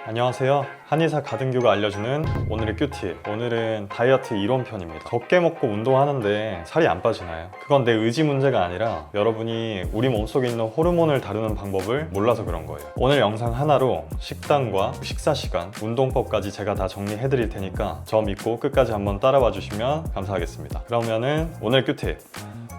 안녕하세요. 한의사 가등규가 알려주는 오늘의 큐팁. 오늘은 다이어트 이론편입니다. 적게 먹고 운동하는데 살이 안 빠지나요? 그건 내 의지 문제가 아니라 여러분이 우리 몸속에 있는 호르몬을 다루는 방법을 몰라서 그런 거예요. 오늘 영상 하나로 식단과 식사 시간, 운동법까지 제가 다 정리해 드릴 테니까 저 믿고 끝까지 한번 따라와 주시면 감사하겠습니다. 그러면은 오늘 큐팁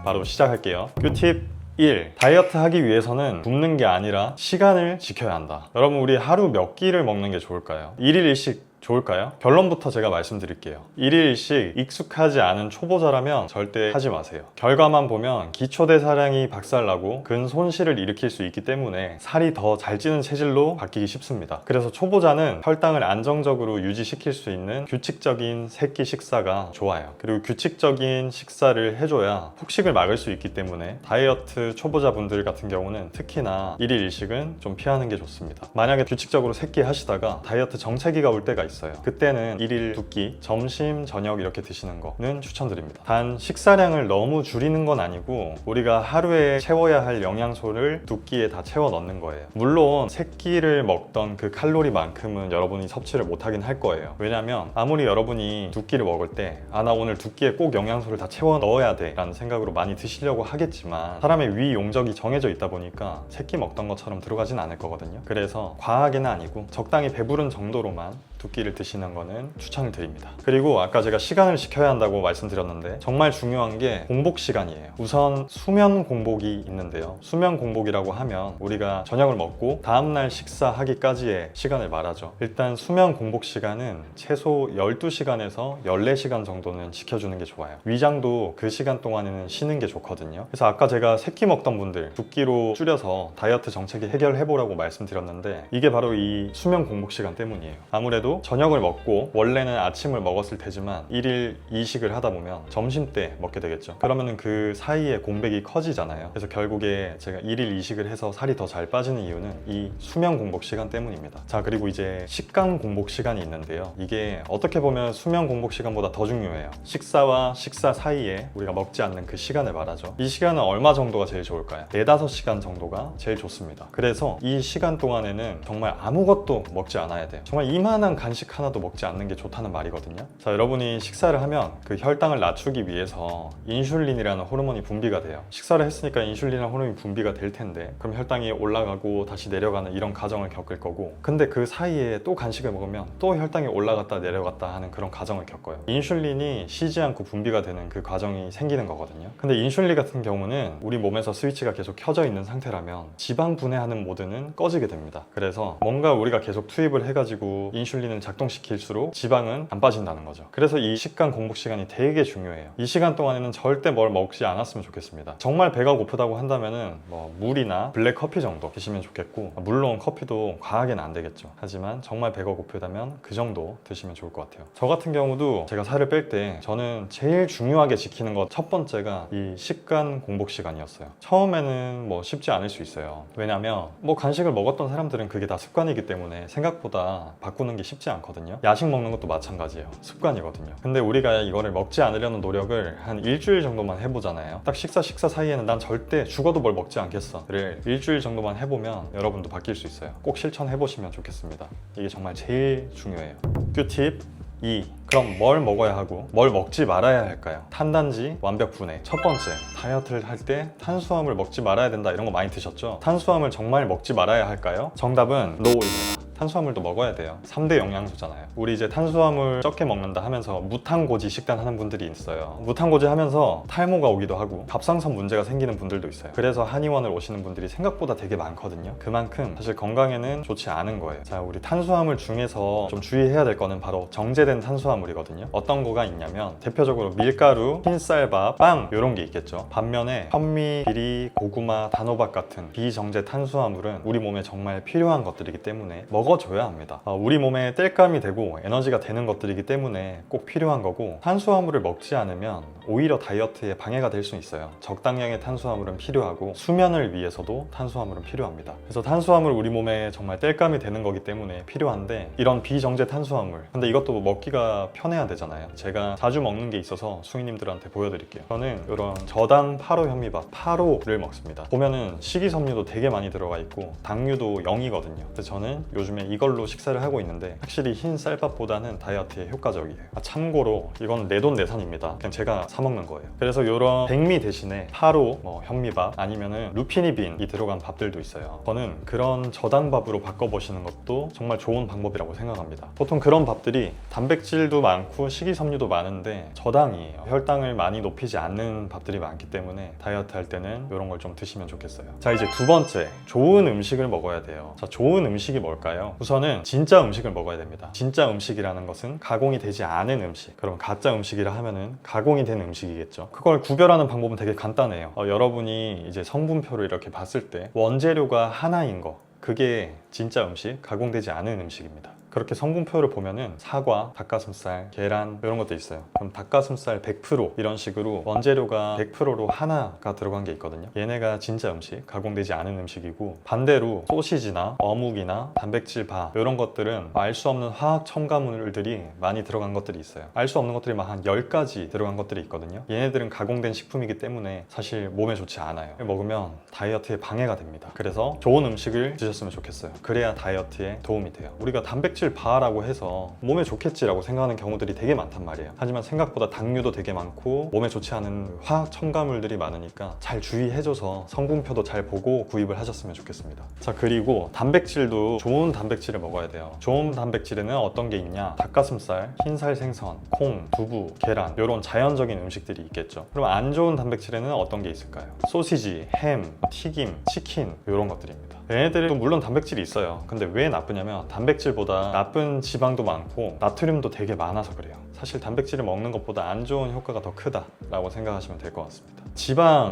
바로 시작할게요. 큐팁 1. 다이어트 하기 위해서는 굶는 게 아니라 시간을 지켜야 한다. 여러분, 우리 하루 몇 끼를 먹는 게 좋을까요? 1일 1식 좋을까요? 결론부터 제가 말씀드릴게요. 1일 1식 익숙하지 않은 초보자라면 절대 하지 마세요. 결과만 보면 기초대사량이 박살나고 근손실을 일으킬 수 있기 때문에 살이 더 잘 찌는 체질로 바뀌기 쉽습니다. 그래서 초보자는 혈당을 안정적으로 유지시킬 수 있는 규칙적인 3끼 식사가 좋아요. 그리고 규칙적인 식사를 해줘야 폭식을 막을 수 있기 때문에 다이어트 초보자분들 같은 경우는 특히나 1일 1식은 좀 피하는 게 좋습니다. 만약에 규칙적으로 3끼 하시다가 다이어트 정체기가 올 때가 있어요. 그때는 1일 2끼, 점심, 저녁 이렇게 드시는 거는 추천드립니다. 단 식사량을 너무 줄이는 건 아니고 우리가 하루에 채워야 할 영양소를 2끼에 다 채워 넣는 거예요. 물론 3끼를 먹던 그 칼로리만큼은 여러분이 섭취를 못하긴 할 거예요. 왜냐면 아무리 여러분이 2끼를 먹을 때 나 오늘 2끼에 꼭 영양소를 다 채워 넣어야 돼 라는 생각으로 많이 드시려고 하겠지만 사람의 위 용적이 정해져 있다 보니까 3끼 먹던 것처럼 들어가진 않을 거거든요. 그래서 과하게는 아니고 적당히 배부른 정도로만 2끼를 드시는 거는 추천을 드립니다. 그리고 아까 제가 시간을 지켜야 한다고 말씀드렸는데 정말 중요한 게 공복 시간이에요. 우선 수면 공복이 있는데요. 수면 공복이라고 하면 우리가 저녁을 먹고 다음날 식사하기까지의 시간을 말하죠. 일단 수면 공복 시간은 최소 12시간에서 14시간 정도는 지켜주는 게 좋아요. 위장도 그 시간 동안에는 쉬는 게 좋거든요. 그래서 아까 제가 3끼 먹던 분들 2끼로 줄여서 다이어트 정책이 해결해보라고 말씀드렸는데 이게 바로 이 수면 공복 시간 때문이에요. 아무래도 저녁을 먹고 원래는 아침을 먹었을 테지만 1일 2식을 하다 보면 점심 때 먹게 되겠죠. 그러면은 그 사이에 공백이 커지잖아요. 그래서 결국에 제가 1일 2식을 해서 살이 더 잘 빠지는 이유는 이 수면 공복 시간 때문입니다. 자, 그리고 이제 식감 공복 시간이 있는데요. 이게 어떻게 보면 수면 공복 시간보다 더 중요해요. 식사와 식사 사이에 우리가 먹지 않는 그 시간을 말하죠. 이 시간은 얼마 정도가 제일 좋을까요? 4-5시간 정도가 제일 좋습니다. 그래서 이 시간 동안에는 정말 아무것도 먹지 않아야 돼요. 정말 이만한 간식 하나도 먹지 않는 게 좋다는 말이거든요. 자, 여러분이 식사를 하면 그 혈당을 낮추기 위해서 인슐린이라는 호르몬이 분비가 돼요. 식사를 했으니까 인슐린이라는 호르몬이 분비가 될 텐데 그럼 혈당이 올라가고 다시 내려가는 이런 과정을 겪을 거고, 근데 그 사이에 또 간식을 먹으면 또 혈당이 올라갔다 내려갔다 하는 그런 과정을 겪어요. 인슐린이 쉬지 않고 분비가 되는 그 과정이 생기는 거거든요. 근데 인슐린 같은 경우는 우리 몸에서 스위치가 계속 켜져 있는 상태라면 지방 분해하는 모드는 꺼지게 됩니다. 그래서 뭔가 우리가 계속 투입을 해가지고 인슐린을 작동시킬수록 지방은 안 빠진다는 거죠. 그래서 이 식단 공복 시간이 되게 중요해요. 이 시간 동안에는 절대 뭘 먹지 않았으면 좋겠습니다. 정말 배가 고프다고 한다면은 물이나 블랙 커피 정도 드시면 좋겠고, 물론 커피도 과하게는 안 되겠죠. 하지만 정말 배가 고프다면 그 정도 드시면 좋을 것 같아요. 저 같은 경우도 제가 살을 뺄 때 저는 제일 중요하게 지키는 것 첫 번째가 이 식단 공복 시간이었어요. 처음에는 쉽지 않을 수 있어요. 왜냐면 간식을 먹었던 사람들은 그게 다 습관이기 때문에 생각보다 바꾸는 게 쉽지 않거든요. 야식 먹는 것도 마찬가지예요. 습관이거든요. 근데 우리가 이거를 먹지 않으려는 노력을 한 일주일 정도만 해보잖아요. 딱 식사 사이에는 난 절대 죽어도 뭘 먹지 않겠어 를 일주일 정도만 해보면 여러분도 바뀔 수 있어요. 꼭 실천해보시면 좋겠습니다. 이게 정말 제일 중요해요. 꿀팁 2. 그럼 뭘 먹어야 하고 뭘 먹지 말아야 할까요? 탄단지 완벽 분해. 첫 번째, 다이어트를 할 때 탄수화물 먹지 말아야 된다 이런 거 많이 드셨죠? 탄수화물 정말 먹지 말아야 할까요? 정답은 NO입니다. 탄수화물도 먹어야 돼요. 3대 영양소잖아요. 우리 이제 탄수화물 적게 먹는다 하면서 무탄고지 식단 하는 분들이 있어요. 무탄고지 하면서 탈모가 오기도 하고 갑상선 문제가 생기는 분들도 있어요. 그래서 한의원을 오시는 분들이 생각보다 되게 많거든요. 그만큼 사실 건강에는 좋지 않은 거예요. 자, 우리 탄수화물 중에서 좀 주의해야 될 거는 바로 정제된 탄수화물이거든요. 어떤 거가 있냐면 대표적으로 밀가루, 흰쌀밥, 빵 이런 게 있겠죠. 반면에 현미, 비리, 고구마, 단호박 같은 비정제 탄수화물은 우리 몸에 정말 필요한 것들이기 때문에 먹어줘야 합니다. 우리 몸에 땔감이 되고 에너지가 되는 것들이기 때문에 꼭 필요한 거고, 탄수화물을 먹지 않으면 오히려 다이어트에 방해가 될 수 있어요. 적당량의 탄수화물은 필요하고 수면을 위해서도 탄수화물은 필요합니다. 그래서 탄수화물 우리 몸에 정말 땔감이 되는 거기 때문에 필요한데, 이런 비정제 탄수화물, 근데 이것도 먹기가 편해야 되잖아요. 제가 자주 먹는 게 있어서 수인님들한테 보여드릴게요. 저는 이런 저당 파로 현미밥, 파로를 먹습니다. 보면은 식이섬유도 되게 많이 들어가 있고 당류도 0이거든요. 그래서 저는 요즘에 때문에 이걸로 식사를 하고 있는데 확실히 흰 쌀밥보다는 다이어트에 효과적이에요. 참고로 이건 내돈내산입니다. 그냥 제가 사 먹는 거예요. 그래서 이런 백미 대신에 파로, 현미밥 아니면은 루피니빈이 들어간 밥들도 있어요. 저는 그런 저당밥으로 바꿔보시는 것도 정말 좋은 방법이라고 생각합니다. 보통 그런 밥들이 단백질도 많고 식이섬유도 많은데 저당이에요. 혈당을 많이 높이지 않는 밥들이 많기 때문에 다이어트 할 때는 이런 걸 좀 드시면 좋겠어요. 자, 이제 두 번째, 좋은 음식을 먹어야 돼요. 자, 좋은 음식이 뭘까요? 우선은 진짜 음식을 먹어야 됩니다. 진짜 음식이라는 것은 가공이 되지 않은 음식. 그럼 가짜 음식이라 하면은 가공이 된 음식이겠죠. 그걸 구별하는 방법은 되게 간단해요. 여러분이 이제 성분표를 이렇게 봤을 때 원재료가 하나인 거, 그게 진짜 음식, 가공되지 않은 음식입니다. 그렇게 성분표를 보면은 사과, 닭가슴살, 계란 이런 것도 있어요. 그럼 닭가슴살 100% 이런 식으로 원재료가 100%로 하나가 들어간 게 있거든요. 얘네가 진짜 음식, 가공되지 않은 음식이고, 반대로 소시지나 어묵이나 단백질 바 이런 것들은 알 수 없는 화학 첨가물들이 많이 들어간 것들이 있어요. 알 수 없는 것들이 막 한 10가지 들어간 것들이 있거든요. 얘네들은 가공된 식품이기 때문에 사실 몸에 좋지 않아요. 먹으면 다이어트에 방해가 됩니다. 그래서 좋은 음식을 드셨으면 좋겠어요. 그래야 다이어트에 도움이 돼요. 우리가 단백질 바라고 해서 몸에 좋겠지라고 생각하는 경우들이 되게 많단 말이에요. 하지만 생각보다 당류도 되게 많고 몸에 좋지 않은 화학 첨가물들이 많으니까 잘 주의해줘서 성분표도 잘 보고 구입을 하셨으면 좋겠습니다. 자, 그리고 단백질도 좋은 단백질을 먹어야 돼요. 좋은 단백질에는 어떤 게 있냐? 닭가슴살, 흰살 생선, 콩, 두부, 계란 이런 자연적인 음식들이 있겠죠. 그럼 안 좋은 단백질에는 어떤 게 있을까요? 소시지, 햄, 튀김, 치킨 이런 것들입니다. 얘네들도 물론 단백질이 있어요. 근데 왜 나쁘냐면 단백질보다 나쁜 지방도 많고 나트륨도 되게 많아서 그래요. 사실 단백질을 먹는 것보다 안 좋은 효과가 더 크다라고 생각하시면 될 것 같습니다.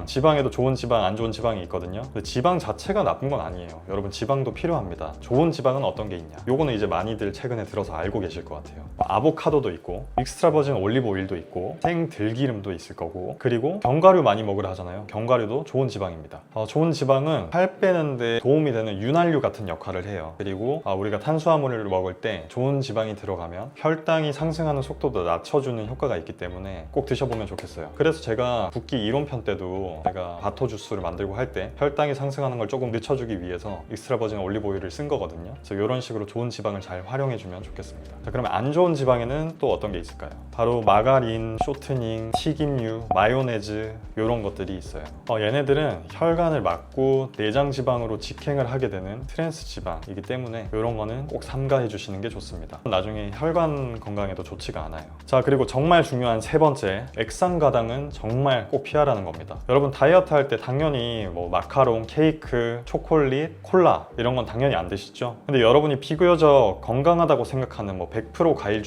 지방에도 좋은 지방, 안 좋은 지방이 있거든요. 근데 지방 자체가 나쁜 건 아니에요. 여러분, 지방도 필요합니다. 좋은 지방은 어떤 게 있냐? 요거는 이제 많이들 최근에 들어서 알고 계실 것 같아요. 아보카도도 있고, 익스트라 버진 올리브 오일도 있고, 생 들기름도 있을 거고, 그리고 견과류 많이 먹으라 하잖아요. 견과류도 좋은 지방입니다. 좋은 지방은 살 빼는데 도움이 되는 윤활유 같은 역할을 해요. 그리고 우리가 탄수화물을 먹을 때 좋은 지방이 들어가면 혈당이 상승하는 속도도 낮춰주는 효과가 있기 때문에 꼭 드셔보면 좋겠어요. 그래서 제가 붓기 이론편 때도 제가 바토 주스를 만들고 할 때 혈당이 상승하는 걸 조금 늦춰주기 위해서 익스트라 버진 올리브 오일을 쓴 거거든요. 그래서 이런 식으로 좋은 지방을 잘 활용해주면 좋겠습니다. 자, 그러면 안 좋은 지방에는 또 어떤 게 있을까요? 바로 마가린, 쇼트닝, 튀김류, 마요네즈 이런 것들이 있어요. 얘네들은 혈관을 막고 내장 지방으로 직행을 하게 되는 트랜스 지방이기 때문에 이런 거는 꼭 삼가해 주시는 게 좋습니다. 나중에 혈관 건강에도 좋지가 않아요. 자, 그리고 정말 중요한 세 번째, 액상가당은 정말 꼭 피하라는 겁니다. 여러분, 다이어트 할 때 당연히 마카롱, 케이크, 초콜릿, 콜라 이런 건 당연히 안 드시죠? 근데 여러분이 비교적 건강하다고 생각하는 100% 과일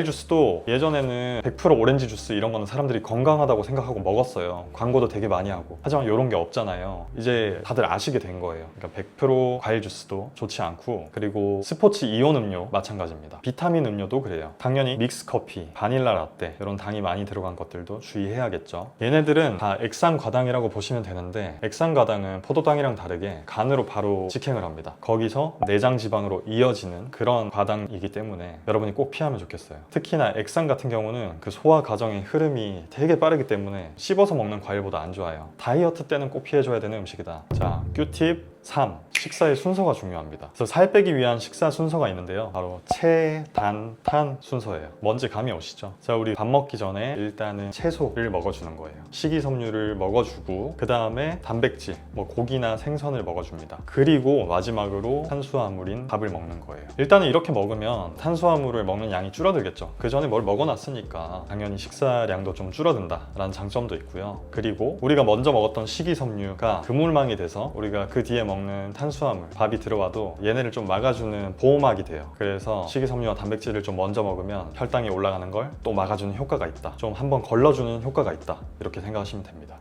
주스도 예전에는 100% 오렌지 주스 이런 거는 사람들이 건강하다고 생각하고 먹었어요. 광고도 되게 많이 하고. 하지만 이런 게 없잖아요. 이제 다들 아시게 된 거예요. 그러니까 100% 과일 주스도 좋지 않고, 그리고 스포츠 이온 음료 마찬가지입니다. 비타민 음료도 그래요. 당연히 믹스 커피, 바닐라 라떼 이런 당이 많이 들어간 것들도 주의해야겠죠. 얘네들은 다 액상과당이라고 보시면 되는데, 액상과당은 포도당이랑 다르게 간으로 바로 직행을 합니다. 거기서 내장 지방으로 이어지는 그런 과당이기 때문에 여러분이 꼭 피하면 좋겠어요. 특히나 액상 같은 경우는 그 소화 과정의 흐름이 되게 빠르기 때문에 씹어서 먹는 과일보다 안 좋아요. 다이어트 때는 꼭 피해줘야 되는 음식이다. 자, 꿀팁 3. 식사의 순서가 중요합니다. 그래서 살 빼기 위한 식사 순서가 있는데요. 바로 체, 단, 탄 순서예요. 뭔지 감이 오시죠? 자, 우리 밥 먹기 전에 일단은 채소를 먹어주는 거예요. 식이섬유를 먹어주고, 그 다음에 단백질, 고기나 생선을 먹어줍니다. 그리고 마지막으로 탄수화물인 밥을 먹는 거예요. 일단은 이렇게 먹으면 탄수화물을 먹는 양이 줄어들겠죠. 그 전에 뭘 먹어놨으니까 당연히 식사량도 좀 줄어든다 라는 장점도 있고요. 그리고 우리가 먼저 먹었던 식이섬유가 그물망이 돼서 우리가 그 뒤에 먹는 탄수화물, 밥이 들어와도 얘네를 좀 막아주는 보호막이 돼요. 그래서 식이섬유와 단백질을 좀 먼저 먹으면 혈당이 올라가는 걸 또 막아주는 효과가 있다. 좀 한번 걸러주는 효과가 있다. 이렇게 생각하시면 됩니다.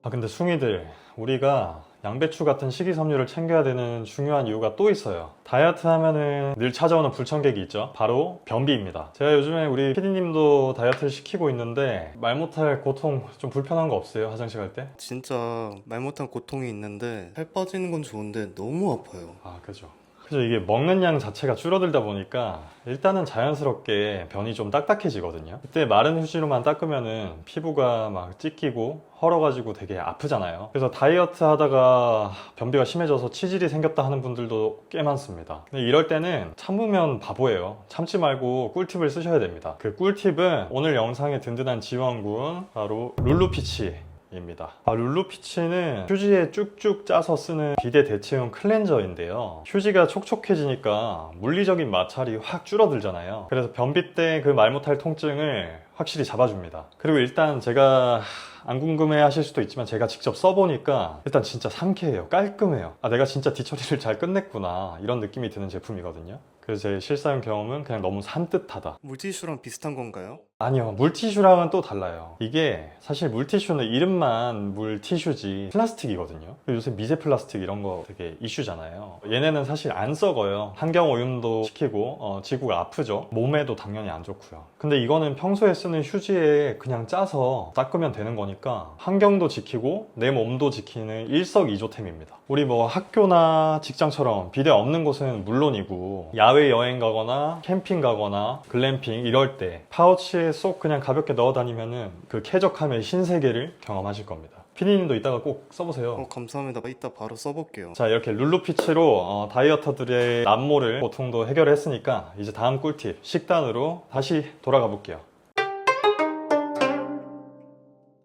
근데 숭이들, 우리가 양배추 같은 식이섬유를 챙겨야 되는 중요한 이유가 또 있어요. 다이어트 하면은 늘 찾아오는 불청객이 있죠. 바로 변비입니다. 제가 요즘에 우리 PD님도 다이어트를 시키고 있는데 말 못할 고통, 좀 불편한 거 없어요? 화장실 갈 때? 진짜 말 못한 고통이 있는데 살 빠지는 건 좋은데 너무 아파요. 그죠. 그래서 이게 먹는 양 자체가 줄어들다 보니까 일단은 자연스럽게 변이 좀 딱딱해지거든요. 그때 마른 휴지로만 닦으면은 피부가 막 찢기고 헐어가지고 되게 아프잖아요. 그래서 다이어트 하다가 변비가 심해져서 치질이 생겼다 하는 분들도 꽤 많습니다. 근데 이럴 때는 참으면 바보예요. 참지 말고 꿀팁을 쓰셔야 됩니다. 그 꿀팁은 오늘 영상의 든든한 지원군 바로 룰루피치 입니다. 룰루피치는 휴지에 쭉쭉 짜서 쓰는 비대 대체용 클렌저인데요. 휴지가 촉촉해지니까 물리적인 마찰이 확 줄어들잖아요. 그래서 변비 때 그 말 못할 통증을 확실히 잡아줍니다. 그리고 일단 제가 안 궁금해 하실 수도 있지만 제가 직접 써보니까 일단 진짜 상쾌해요. 깔끔해요. 내가 진짜 뒤처리를 잘 끝냈구나 이런 느낌이 드는 제품이거든요. 그래서 제 실사용 경험은 그냥 너무 산뜻하다. 물티슈랑 비슷한 건가요? 아니요, 물티슈랑은 또 달라요. 이게 사실 물티슈는 이름만 물티슈지 플라스틱이거든요. 요새 미세 플라스틱 이런 거 되게 이슈잖아요. 얘네는 사실 안 썩어요. 환경 오염도 시키고 지구가 아프죠. 몸에도 당연히 안 좋고요. 근데 이거는 평소에 쓰는 휴지에 그냥 짜서 닦으면 되는 거니까 환경도 지키고 내 몸도 지키는 일석이조템입니다. 우리 뭐 학교나 직장처럼 비데 없는 곳은 물론이고 야외 여행 가거나 캠핑 가거나 글램핑 이럴 때 파우치에 쏙 그냥 가볍게 넣어 다니면은 그 쾌적함의 신세계를 경험하실 겁니다. 피디님도 이따가 꼭 써보세요. 감사합니다. 이따 바로 써볼게요. 자, 이렇게 룰루피치로 다이어터들의 난모를 고통도 해결했으니까 이제 다음 꿀팁 식단으로 다시 돌아가 볼게요.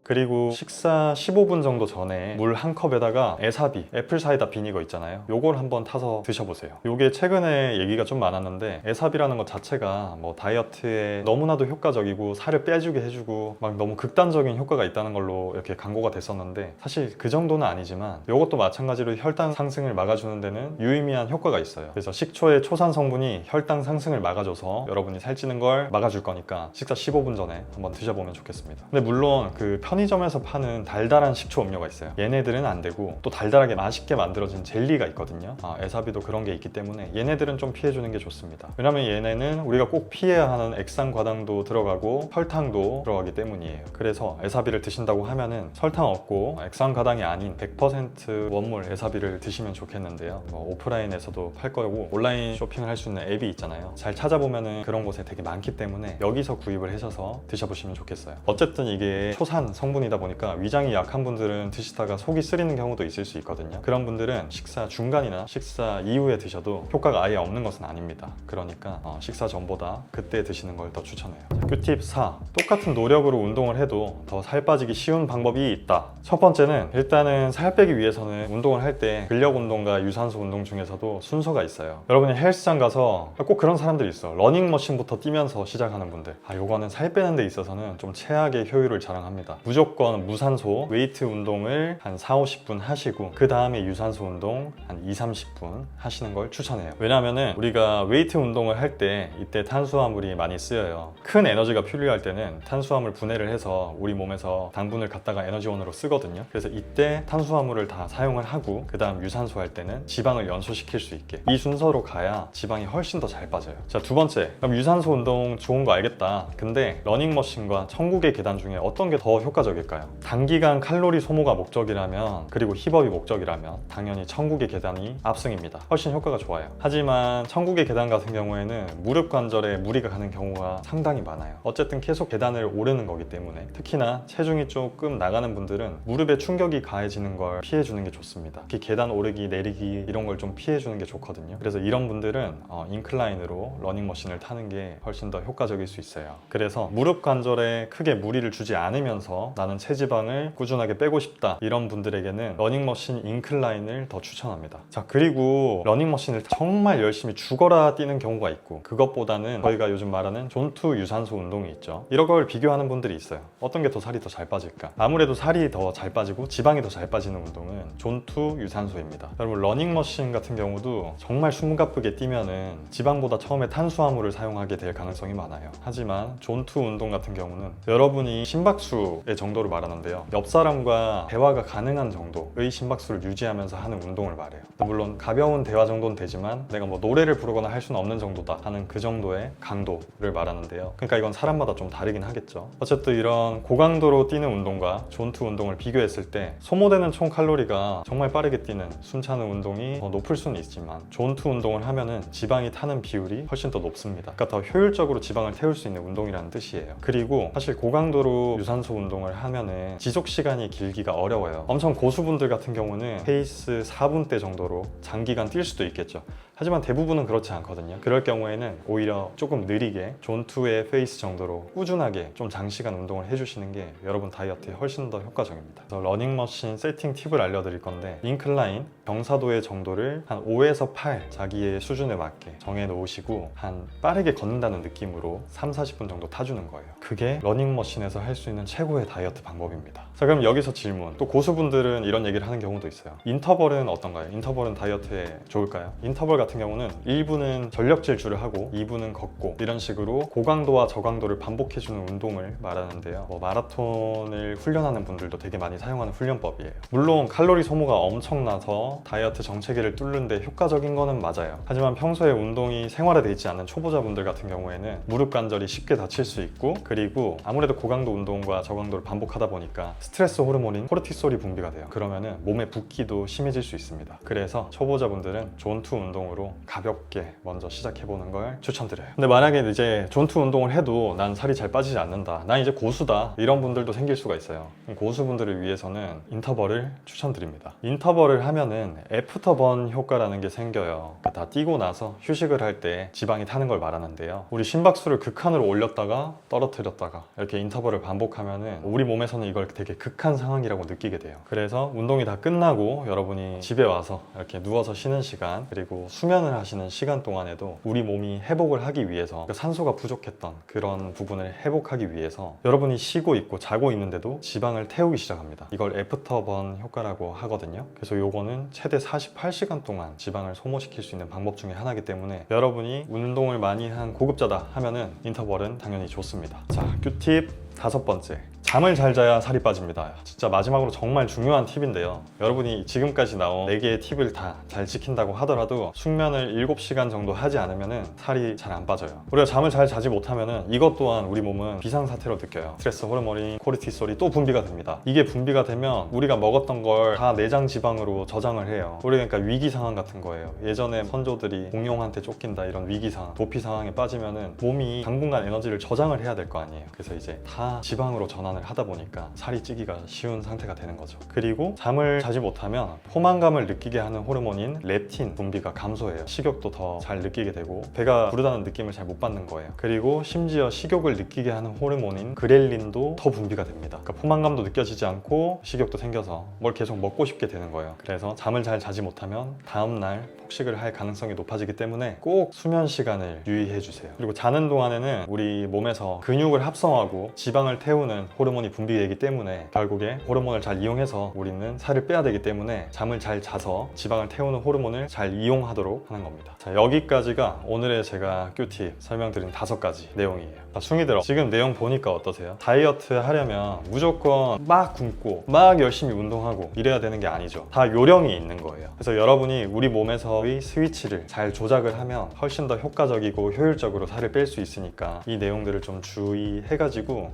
그리고 식사 15분 정도 전에 물 한 컵에다가 에사비, 애플사이다 비니거 있잖아요. 요걸 한번 타서 드셔보세요. 요게 최근에 얘기가 좀 많았는데 에사비라는 것 자체가 뭐 다이어트에 너무나도 효과적이고 살을 빼주게 해주고 막 너무 극단적인 효과가 있다는 걸로 이렇게 광고가 됐었는데 사실 그 정도는 아니지만 요것도 마찬가지로 혈당 상승을 막아주는 데는 유의미한 효과가 있어요. 그래서 식초의 초산 성분이 혈당 상승을 막아줘서 여러분이 살찌는 걸 막아줄 거니까 식사 15분 전에 한번 드셔보면 좋겠습니다. 근데 물론 그 편의점에서 파는 달달한 식초 음료가 있어요. 얘네들은 안 되고 또 달달하게 맛있게 만들어진 젤리가 있거든요. 에사비도 그런 게 있기 때문에 얘네들은 좀 피해주는 게 좋습니다. 왜냐면 얘네는 우리가 꼭 피해야 하는 액상과당도 들어가고 설탕도 들어가기 때문이에요. 그래서 에사비를 드신다고 하면은 설탕 없고 액상과당이 아닌 100% 원물 에사비를 드시면 좋겠는데요. 오프라인에서도 팔 거고 온라인 쇼핑을 할 수 있는 앱이 있잖아요. 잘 찾아보면은 그런 곳에 되게 많기 때문에 여기서 구입을 하셔서 드셔보시면 좋겠어요. 어쨌든 이게 초산 성분이다 보니까 위장이 약한 분들은 드시다가 속이 쓰리는 경우도 있을 수 있거든요. 그런 분들은 식사 중간이나 식사 이후에 드셔도 효과가 아예 없는 것은 아닙니다. 그러니까 식사 전보다 그때 드시는 걸 더 추천해요. 꿀팁 4. 똑같은 노력으로 운동을 해도 더 살 빠지기 쉬운 방법이 있다. 첫 번째는 일단은 살 빼기 위해서는 운동을 할 때 근력 운동과 유산소 운동 중에서도 순서가 있어요. 여러분이 헬스장 가서 꼭 그런 사람들이 있어. 러닝머신부터 뛰면서 시작하는 분들. 요거는 살 빼는 데 있어서는 좀 최악의 효율을 자랑합니다. 무조건 무산소 웨이트 운동을 한 4-50분 하시고 그 다음에 유산소 운동 한 2-30분 하시는 걸 추천해요. 왜냐면은 우리가 웨이트 운동을 할 때 이때 탄수화물이 많이 쓰여요. 큰 에너지가 필요할 때는 탄수화물 분해를 해서 우리 몸에서 당분을 갖다가 에너지원으로 쓰거든요. 그래서 이때 탄수화물을 다 사용을 하고 그 다음 유산소 할 때는 지방을 연소시킬 수 있게 이 순서로 가야 지방이 훨씬 더 잘 빠져요. 자, 두 번째, 그럼 유산소 운동 좋은 거 알겠다. 근데 러닝머신과 천국의 계단 중에 어떤 게 더 효과적일까요? 단기간 칼로리 소모가 목적이라면 그리고 힙업이 목적이라면 당연히 천국의 계단이 압승입니다. 훨씬 효과가 좋아요. 하지만 천국의 계단 같은 경우에는 무릎 관절에 무리가 가는 경우가 상당히 많아요. 어쨌든 계속 계단을 오르는 거기 때문에 특히나 체중이 조금 나가는 분들은 무릎에 충격이 가해지는 걸 피해주는 게 좋습니다. 특히 계단 오르기 내리기 이런 걸 좀 피해주는 게 좋거든요. 그래서 이런 분들은 인클라인으로 러닝머신을 타는 게 훨씬 더 효과적일 수 있어요. 그래서 무릎 관절에 크게 무리를 주지 않으면서 나는 체지방을 꾸준하게 빼고 싶다 이런 분들에게는 러닝머신 인클라인을 더 추천합니다. 자, 그리고 러닝머신을 정말 열심히 죽어라 뛰는 경우가 있고 그것보다는 저희가 요즘 말하는 존투 유산소 운동이 있죠. 이런 걸 비교하는 분들이 있어요. 어떤 게 더 살이 더 잘 빠질까? 아무래도 살이 더 잘 빠지고 지방이 더 잘 빠지는 운동은 존투 유산소입니다. 여러분 러닝머신 같은 경우도 정말 숨가쁘게 뛰면은 지방보다 처음에 탄수화물을 사용하게 될 가능성이 많아요. 하지만 존투 운동 같은 경우는 여러분이 심박수에 정도를 말하는데요. 옆 사람과 대화가 가능한 정도의 심박수를 유지하면서 하는 운동을 말해요. 물론 가벼운 대화 정도는 되지만 내가 뭐 노래를 부르거나 할 수는 없는 정도다 하는 그 정도의 강도를 말하는데요. 그러니까 이건 사람마다 좀 다르긴 하겠죠. 어쨌든 이런 고강도로 뛰는 운동과 존투 운동을 비교했을 때 소모되는 총 칼로리가 정말 빠르게 뛰는 숨차는 운동이 더 높을 수는 있지만 존투 운동을 하면은 지방이 타는 비율이 훨씬 더 높습니다. 그러니까 더 효율적으로 지방을 태울 수 있는 운동이라는 뜻이에요. 그리고 사실 고강도로 유산소 운동을 하면은 지속 시간이 길기가 어려워요. 엄청 고수분들 같은 경우는 페이스 4분대 정도로 장기간 뛸 수도 있겠죠. 하지만 대부분은 그렇지 않거든요. 그럴 경우에는 오히려 조금 느리게 존2의 페이스 정도로 꾸준하게 좀 장시간 운동을 해주시는 게 여러분 다이어트에 훨씬 더 효과적입니다. 그래서 러닝머신 세팅 팁을 알려드릴 건데 인클라인 경사도의 정도를 한 5에서 8 자기의 수준에 맞게 정해 놓으시고 한 빠르게 걷는다는 느낌으로 3-40분 정도 타주는 거예요. 그게 러닝머신에서 할 수 있는 최고의 다이어트 방법입니다. 자, 그럼 여기서 질문. 또 고수분들은 이런 얘기를 하는 경우도 있어요. 인터벌은 어떤가요? 인터벌은 다이어트에 좋을까요? 인터벌 같은 경우는 1부는 전력 질주를 하고 2부는 걷고 이런 식으로 고강도와 저강도를 반복해주는 운동을 말하는데요. 마라톤을 훈련하는 분들도 되게 많이 사용하는 훈련법이에요. 물론 칼로리 소모가 엄청나서 다이어트 정체기를 뚫는데 효과적인 거는 맞아요. 하지만 평소에 운동이 생활화되어 있지 않는 초보자분들 같은 경우에는 무릎 관절이 쉽게 다칠 수 있고, 그리고 아무래도 고강도 운동과 저강도를 반복하다 보니까 스트레스 호르몬인 코르티솔이 분비가 돼요. 그러면은 몸에 붓기도 심해질 수 있습니다. 그래서 초보자분들은 존투 운동으로 가볍게 먼저 시작해보는 걸 추천드려요. 근데 만약에 이제 존투 운동을 해도 난 살이 잘 빠지지 않는다, 난 이제 고수다, 이런 분들도 생길 수가 있어요. 고수분들을 위해서는 인터벌을 추천드립니다. 인터벌을 하면은 애프터번 효과라는 게 생겨요. 그러니까 다 뛰고 나서 휴식을 할 때 지방이 타는 걸 말하는데요. 우리 심박수를 극한으로 올렸다가 떨어뜨렸다가 이렇게 인터벌을 반복하면은 우리 몸에서는 이걸 되게 극한 상황이라고 느끼게 돼요. 그래서 운동이 다 끝나고 여러분이 집에 와서 이렇게 누워서 쉬는 시간, 그리고 수면을 하시는 시간 동안에도 우리 몸이 회복을 하기 위해서, 그러니까 산소가 부족했던 그런 부분을 회복하기 위해서 여러분이 쉬고 있고 자고 있는데도 지방을 태우기 시작합니다. 이걸 애프터번 효과라고 하거든요. 그래서 요거는 최대 48시간 동안 지방을 소모시킬 수 있는 방법 중에 하나이기 때문에 여러분이 운동을 많이 한 고급자다 하면은 인터벌은 당연히 좋습니다. 자, 큐팁 5번째. 잠을 잘 자야 살이 빠집니다. 진짜 마지막으로 정말 중요한 팁인데요. 여러분이 지금까지 나온 4개의 팁을 다 잘 지킨다고 하더라도 숙면을 7시간 정도 하지 않으면 살이 잘 안 빠져요. 우리가 잠을 잘 자지 못하면 이것 또한 우리 몸은 비상사태로 느껴요. 스트레스 호르몬인 코르티솔이 또 분비가 됩니다. 이게 분비가 되면 우리가 먹었던 걸 다 내장 지방으로 저장을 해요. 우리가 그러니까 위기 상황 같은 거예요. 예전에 선조들이 공룡한테 쫓긴다 이런 위기 상황, 도피 상황에 빠지면은 몸이 당분간 에너지를 저장을 해야 될 거 아니에요. 그래서 이제 다 지방으로 전환을 하다 보니까 살이 찌기가 쉬운 상태가 되는 거죠. 그리고 잠을 자지 못하면 포만감을 느끼게 하는 호르몬인 렙틴 분비가 감소해요. 식욕도 더 잘 느끼게 되고 배가 부르다는 느낌을 잘 못 받는 거예요. 그리고 심지어 식욕을 느끼게 하는 호르몬인 그렐린도 더 분비가 됩니다. 그러니까 포만감도 느껴지지 않고 식욕도 생겨서 뭘 계속 먹고 싶게 되는 거예요. 그래서 잠을 잘 자지 못하면 다음날 폭식을 할 가능성이 높아지기 때문에 꼭 수면 시간을 유의해 주세요. 그리고 자는 동안에는 우리 몸에서 근육을 합성하고 지방을 태우는 호르몬이 분비되기 때문에 결국에 호르몬을 잘 이용해서 우리는 살을 빼야 되기 때문에 잠을 잘 자서 지방을 태우는 호르몬을 잘 이용하도록 하는 겁니다. 자, 여기까지가 오늘의 제가 큐팁 설명드린 5가지 내용이에요. 자, 숭이들어, 지금 내용 보니까 어떠세요? 다이어트 하려면 무조건 막 굶고 막 열심히 운동하고 이래야 되는 게 아니죠. 다 요령이 있는 거예요. 그래서 여러분이 우리 몸에서의 스위치를 잘 조작을 하면 훨씬 더 효과적이고 효율적으로 살을 뺄 수 있으니까 이 내용들을 좀 주의해가지고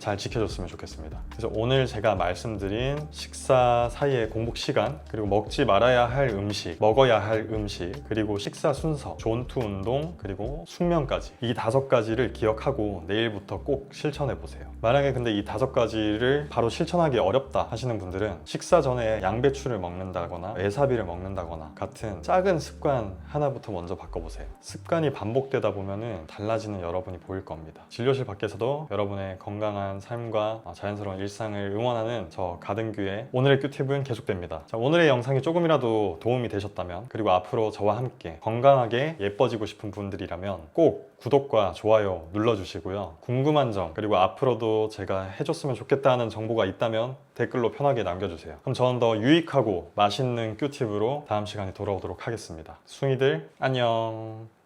잘 지켜줬으면 좋겠습니다. 그래서 오늘 제가 말씀드린 식사 사이의 공복 시간, 그리고 먹지 말아야 할 음식, 먹어야 할 음식, 그리고 식사 순서, 존투 운동, 그리고 숙면까지 이 5가지를 기억하고 내일부터 꼭 실천해 보세요. 만약에 근데 이 5가지를 바로 실천하기 어렵다 하시는 분들은 식사 전에 양배추를 먹는다거나 와사비를 먹는다거나 같은 작은 습관 하나부터 먼저 바꿔보세요. 습관이 반복되다 보면은 달라지는 여러분이 보일 겁니다. 진료실 밖에서도 여러분의 건강한 삶과 자연스러운 일상을 응원하는 저 가든규의 오늘의 큐팁은 계속됩니다. 자, 오늘의 영상이 조금이라도 도움이 되셨다면, 그리고 앞으로 저와 함께 건강하게 예뻐지고 싶은 분들이라면 꼭 구독과 좋아요 눌러주시고요. 궁금한 점, 그리고 앞으로도 제가 해줬으면 좋겠다 하는 정보가 있다면 댓글로 편하게 남겨주세요. 그럼 저는 더 유익하고 맛있는 큐팁으로 다음 시간에 돌아오도록 하겠습니다. 숭이들 안녕.